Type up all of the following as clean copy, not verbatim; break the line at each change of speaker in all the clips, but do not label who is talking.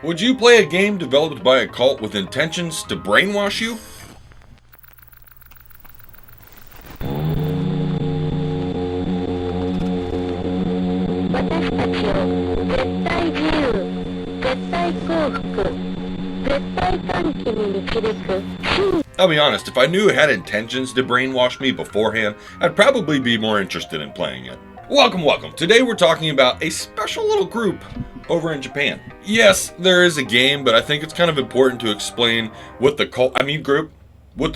Would you play a game developed by a cult with intentions to brainwash you? I'll be honest, if I knew it had intentions to brainwash me beforehand, I'd probably be more interested in playing it. Welcome. Today we're talking about a special little group over in Japan. Yes, there is a game, but I think it's kind of important to explain what the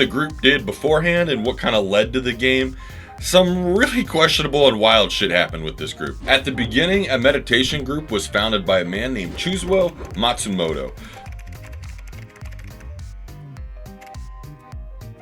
group did beforehand and what kind of led to the game. Some really questionable and wild shit happened with this group. At the beginning, a meditation group was founded by a man named Chuzuo Matsumoto.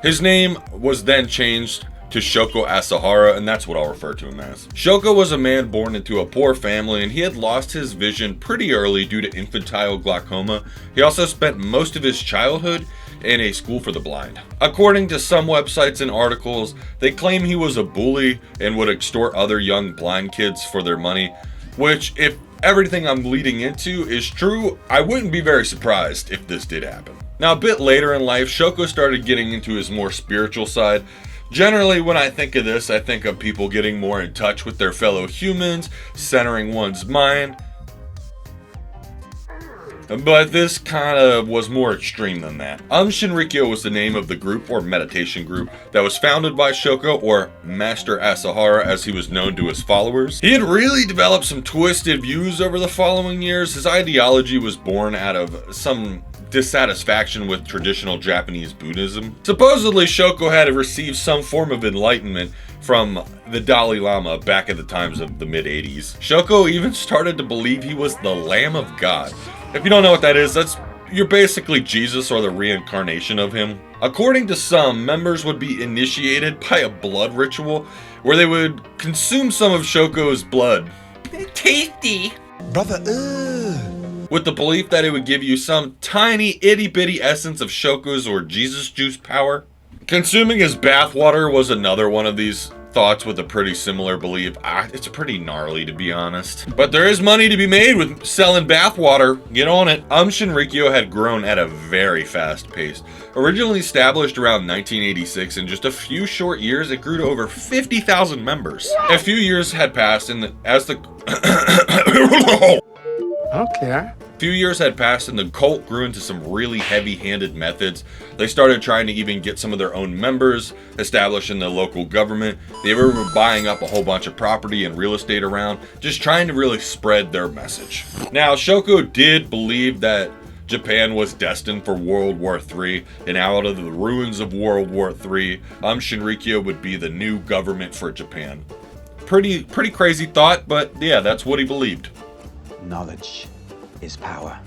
His name was then changed to Shoko Asahara, and that's what I'll refer to him as. Shoko was a man born into a poor family, and he had lost his vision pretty early due to infantile glaucoma. He also spent most of his childhood in a school for the blind. According to some websites and articles, they claim he was a bully and would extort other young blind kids for their money, which, if everything I'm leading into is true, I wouldn't be very surprised if this did happen. Now, a bit later in life, Shoko started getting into his more spiritual side. Generally, when I think of this, I think of people getting more in touch with their fellow humans, centering one's mind. But this kind of was more extreme than that. Shinrikyo was the name of the group or meditation group that was founded by Shoko, or Master Asahara as he was known to his followers. He had really developed some twisted views over the following years. His ideology was born out of some dissatisfaction with traditional Japanese Buddhism. Supposedly, Shoko had received some form of enlightenment from the Dalai Lama back in the times of the mid-80s. Shoko even started to believe he was the Lamb of God. If you don't know what that is, you're basically Jesus or the reincarnation of him. According to some, members would be initiated by a blood ritual where they would consume some of Shoko's blood. Tasty!
Brother,
with the belief that it would give you some tiny itty-bitty essence of Shoko's or Jesus juice power. Consuming his bathwater was another one of these thoughts with a pretty similar belief. It's pretty gnarly, to be honest. But there is money to be made with selling bathwater. Get on it. Shinrikyo had grown at a very fast pace. Originally established around 1986, in just a few short years, it grew to over 50,000 members. A few years had passed, and
okay.
Few years had passed and the cult grew into some really heavy-handed methods. They started trying to even get some of their own members, establishing the local government. They were buying up a whole bunch of property and real estate around, just trying to really spread their message. Now, Shoko did believe that Japan was destined for World War III, and out of the ruins of World War III, Shinrikyo would be the new government for Japan. Pretty crazy thought, but yeah, that's what he believed.
Knowledge is power.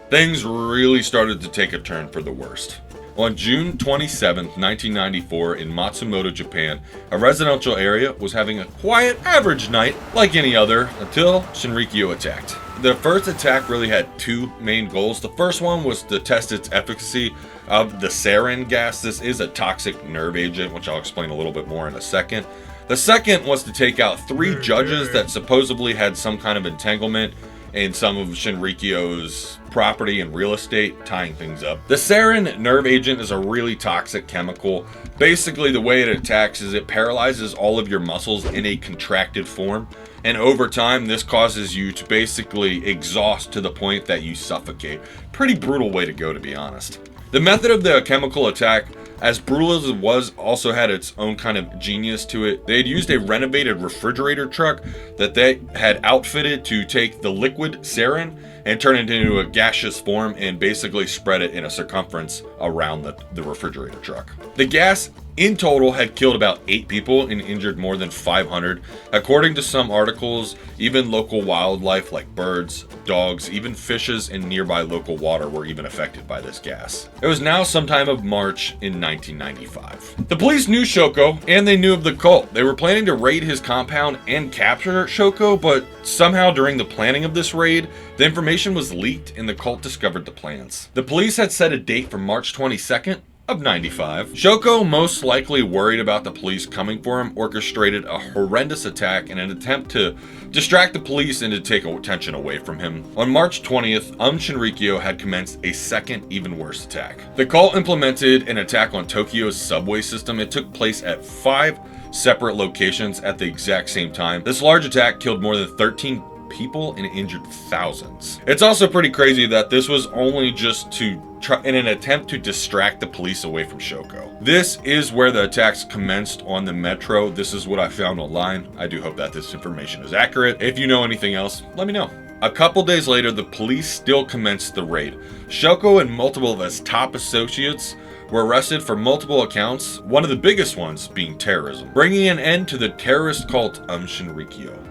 Things really started to take a turn for the worst. On June 27, 1994, in Matsumoto, Japan, a residential area was having a quiet, average night like any other until Shinrikyo attacked. The first attack really had two main goals. The first one was to test its efficacy of the sarin gas. This is a toxic nerve agent, which I'll explain a little bit more in a second. The second was to take out 3 judges that supposedly had some kind of entanglement in some of Shinrikyo's property and real estate, tying things up. The sarin nerve agent is a really toxic chemical. Basically, the way it attacks is it paralyzes all of your muscles in a contracted form, and over time, this causes you to basically exhaust to the point that you suffocate. Pretty brutal way to go, to be honest. The method of the chemical attack, as brutal as it was, also had its own kind of genius to it. They had used a renovated refrigerator truck that they had outfitted to take the liquid sarin and turn it into a gaseous form and basically spread it in a circumference around the refrigerator truck. The gas in total had killed about 8 people and injured more than 500. According to some articles, even local wildlife like birds, dogs, even fishes in nearby local water were even affected by this gas. It was now sometime of March in 1995. The police knew Shoko and they knew of the cult. They were planning to raid his compound and capture Shoko, but somehow during the planning of this raid, the information was leaked and the cult discovered the plans. The police had set a date for March 22nd, of 95. Shoko, most likely worried about the police coming for him, orchestrated a horrendous attack in an attempt to distract the police and to take attention away from him. On March 20th, Shinrikyo had commenced a second, even worse attack. The cult implemented an attack on Tokyo's subway system. It took place at 5 separate locations at the exact same time. This large attack killed more than 13 people and injured thousands. It's also pretty crazy that this was only just to try in an attempt to distract the police away from Shoko. This is where the attacks commenced on the metro. This is what I found online. I do hope that this information is accurate. If you know anything else, let me know. A couple days later, the police still commenced the raid. Shoko and multiple of his top associates were arrested for multiple accounts, one of the biggest ones being terrorism, bringing an end to the terrorist cult Shinrikyo.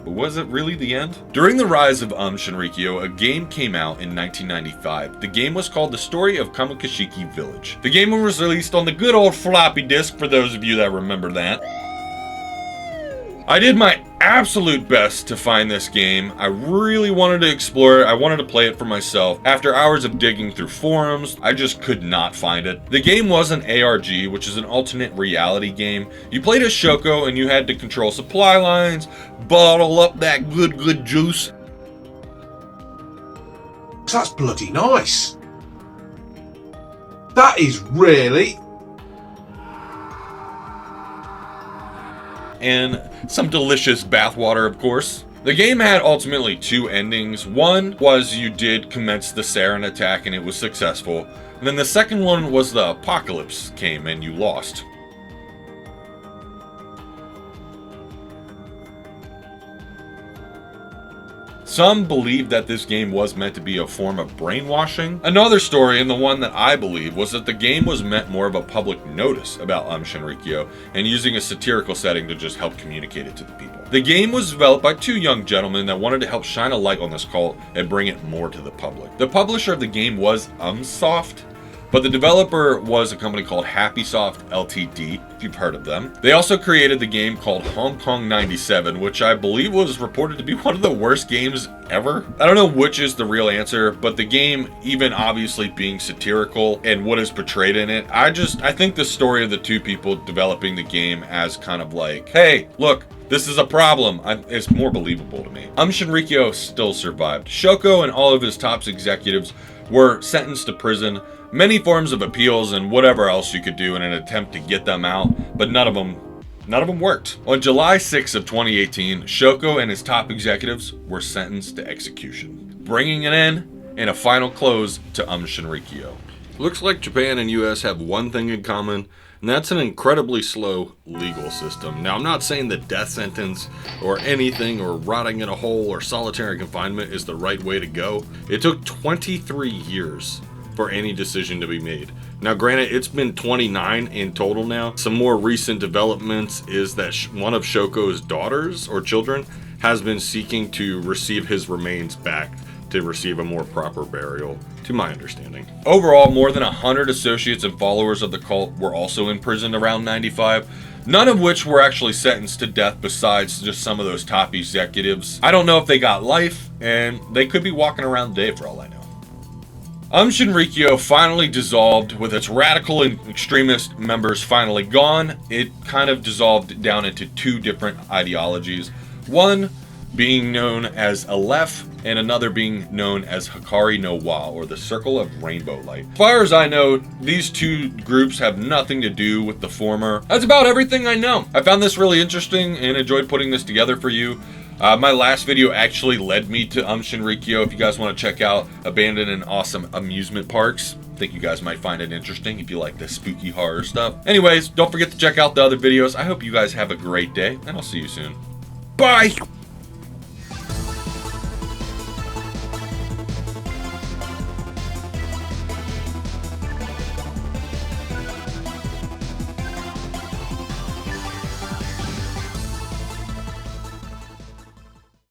But was it really the end? During the rise of Shinrikyo, a game came out in 1995. The game was called The Story of Kamakashiki Village. The game was released on the good old floppy disk, for those of you that remember that. I did my absolute best to find this game. I really wanted to explore it. I wanted to play it for myself. After hours of digging through forums, I just could not find it. The game was an ARG, which is an alternate reality game. You played as Shoko and you had to control supply lines, bottle up that good juice.
That's bloody nice. That is really...
And some delicious bathwater, of course. The game had ultimately 2 endings. One was you did commence the sarin attack and it was successful. And then the second one was the apocalypse came and you lost. Some believe that this game was meant to be a form of brainwashing. Another story, and the one that I believe, was that the game was meant more of a public notice about Shinrikyo and using a satirical setting to just help communicate it to the people. The game was developed by 2 young gentlemen that wanted to help shine a light on this cult and bring it more to the public. The publisher of the game was Soft, but the developer was a company called Happysoft Ltd, if you've heard of them. They also created the game called Hong Kong 97, which I believe was reported to be one of the worst games ever. I don't know which is the real answer, but the game, even obviously being satirical and what is portrayed in it, I think the story of the 2 people developing the game as kind of like, hey, look, this is a problem, it's more believable to me. Shinrikyo still survived. Shoko and all of his top executives were sentenced to prison, many forms of appeals, and whatever else you could do in an attempt to get them out, but none of them worked. On July 6th of 2018, Shoko and his top executives were sentenced to execution, bringing an end and a final close to Shinrikyo. Looks like Japan and US have one thing in common, and that's an incredibly slow legal system. Now, I'm not saying the death sentence or anything or rotting in a hole or solitary confinement is the right way to go. It took 23 years for any decision to be made. Now, granted, it's been 29 in total now. Some more recent developments is that one of Shoko's daughters or children has been seeking to receive his remains back to receive a more proper burial, to my understanding. Overall, more than 100 associates and followers of the cult were also imprisoned around 95, none of which were actually sentenced to death besides just some of those top executives. I don't know if they got life, and they could be walking around today for all I know. Shinrikyo finally dissolved with its radical and extremist members finally gone. It kind of dissolved down into 2 different ideologies. One being known as Aleph, and another being known as Hikari no Wa, or the Circle of Rainbow Light. As far as I know, these 2 groups have nothing to do with the former. That's about everything I know. I found this really interesting and enjoyed putting this together for you. My last video actually led me to Shinrikyo. If you guys want to check out abandoned and awesome amusement parks, I think you guys might find it interesting if you like the spooky horror stuff. Anyways, don't forget to check out the other videos. I hope you guys have a great day, and I'll see you soon. Bye!